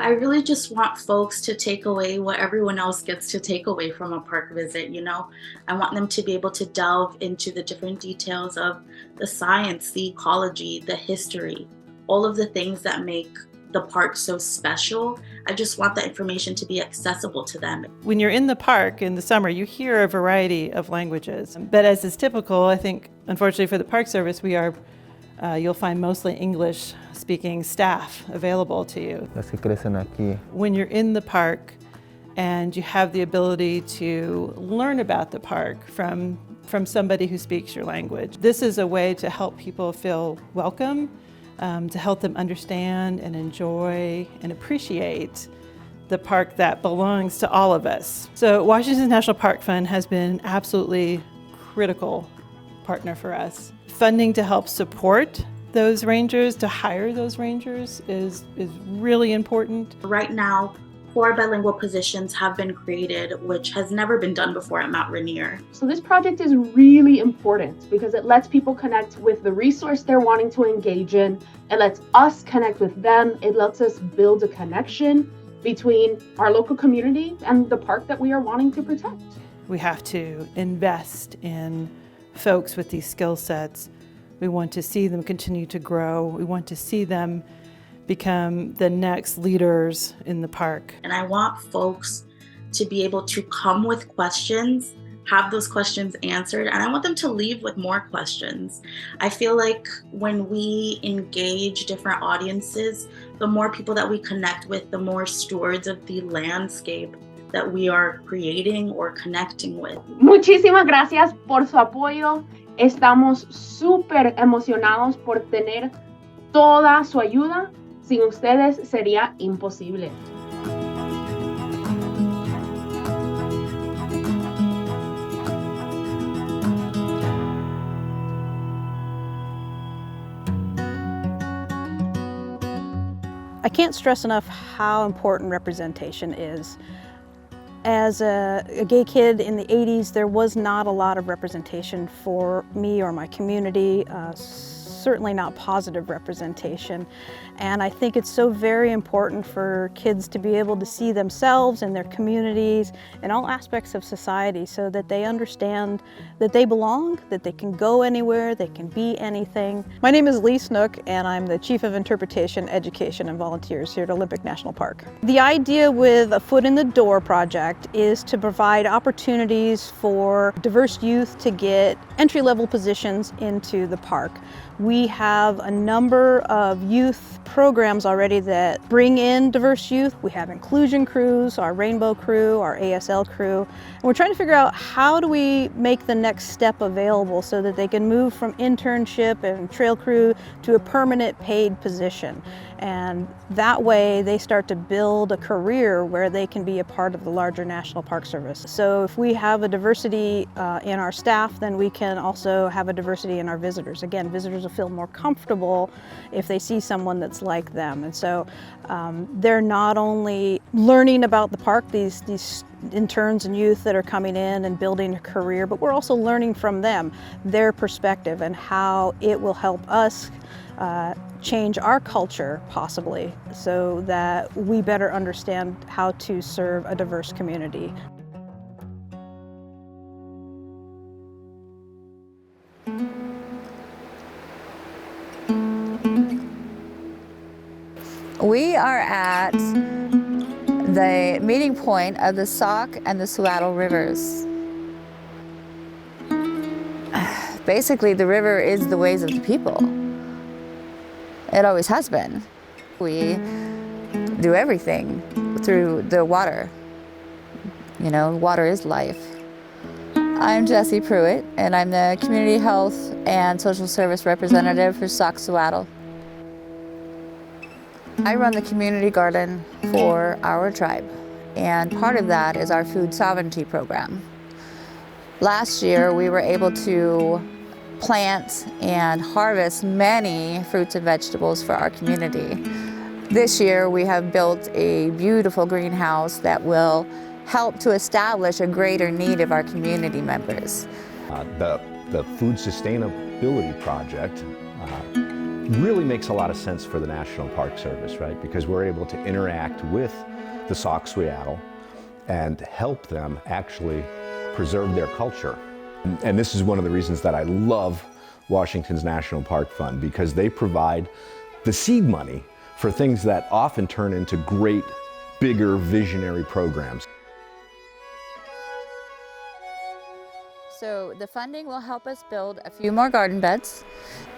I really just want folks to take away what everyone else gets to take away from a park visit, you know? I want them to be able to delve into the different details of the science, the ecology, the history, all of the things that make the park so special. I just want that information to be accessible to them. When you're in the park in the summer, you hear a variety of languages. But as is typical, I think, unfortunately for the Park Service, you'll find mostly English-speaking staff available to you. Las que crecen aquí. When you're in the park and you have the ability to learn about the park from somebody who speaks your language, this is a way to help people feel welcome, to help them understand and enjoy and appreciate the park that belongs to all of us. So Washington National Park Fund has been an absolutely critical partner for us. Funding to help support those rangers, to hire those rangers is really important. Right now, 4 bilingual positions have been created, which has never been done before at Mount Rainier. So this project is really important because it lets people connect with the resource they're wanting to engage in. It lets us connect with them. It lets us build a connection between our local community and the park that we are wanting to protect. We have to invest in folks with these skill sets. We want to see them continue to grow. We want to see them become the next leaders in the park. And I want folks to be able to come with questions, have those questions answered, and I want them to leave with more questions. I feel like when we engage different audiences, the more people that we connect with, the more stewards of the landscape that we are creating or connecting with. Muchísimas gracias por su apoyo. Estamos súper emocionados por tener toda su ayuda. Sin ustedes sería imposible. I can't stress enough how important representation is. As a gay kid in the 80s, there was not a lot of representation for me or my community, certainly not positive representation. And I think it's so very important for kids to be able to see themselves and their communities and all aspects of society so that they understand that they belong, that they can go anywhere, they can be anything. My name is Lee Snook and I'm the Chief of Interpretation, Education and Volunteers here at Olympic National Park. The idea with a Foot in the Door project is to provide opportunities for diverse youth to get entry-level positions into the park. We have a number of youth programs already that bring in diverse youth. We have inclusion crews, our rainbow crew, our ASL crew. And we're trying to figure out how do we make the next step available so that they can move from internship and trail crew to a permanent paid position. And that way they start to build a career where they can be a part of the larger National Park Service. So if we have a diversity in our staff, then we can also have a diversity in our visitors. Again, visitors will feel more comfortable if they see someone that's like them. And so they're not only learning about the park, these interns and youth that are coming in and building a career, but we're also learning from them, their perspective and how it will help us change our culture possibly so that we better understand how to serve a diverse community. We are at the meeting point of the Sauk and the Seattle rivers. Basically, the river is the ways of the people. It always has been. We do everything through the water. You know, water is life. I'm Jessie Pruitt, and I'm the Community Health and Social Service Representative for Sauk Seattle. I run the community garden for our tribe, and part of that is our food sovereignty program. Last year, we were able to plant and harvest many fruits and vegetables for our community. This year, we have built a beautiful greenhouse that will help to establish a greater need of our community members. The Food Sustainability Project really makes a lot of sense for the National Park Service, right? Because we're able to interact with the Sauk Seattle and help them actually preserve their culture. And this is one of the reasons that I love Washington's National Park Fund, because they provide the seed money for things that often turn into great, bigger, visionary programs. So the funding will help us build a few more garden beds.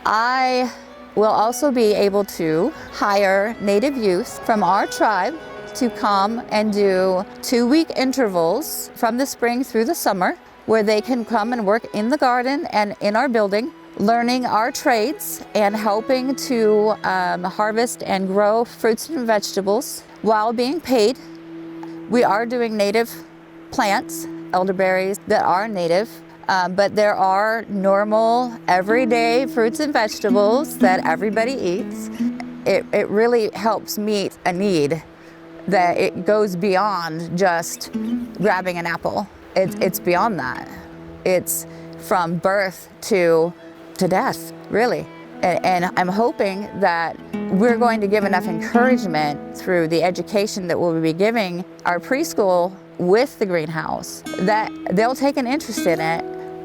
I will also be able to hire Native youth from our tribe to come and do 2-week intervals from the spring through the summer, where they can come and work in the garden and in our building, learning our trades and helping to harvest and grow fruits and vegetables while being paid. We are doing native plants, elderberries that are native, but there are normal, everyday fruits and vegetables that everybody eats. It really helps meet a need that it goes beyond just grabbing an apple. It's beyond that. It's from birth to death, really. And I'm hoping that we're going to give enough encouragement through the education that we'll be giving our preschool with the greenhouse that they'll take an interest in it,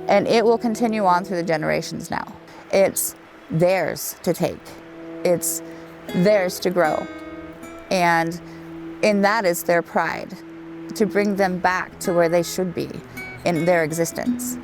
and it will continue on through the generations now. It's theirs to take. It's theirs to grow. And in that is their pride, to bring them back to where they should be in their existence.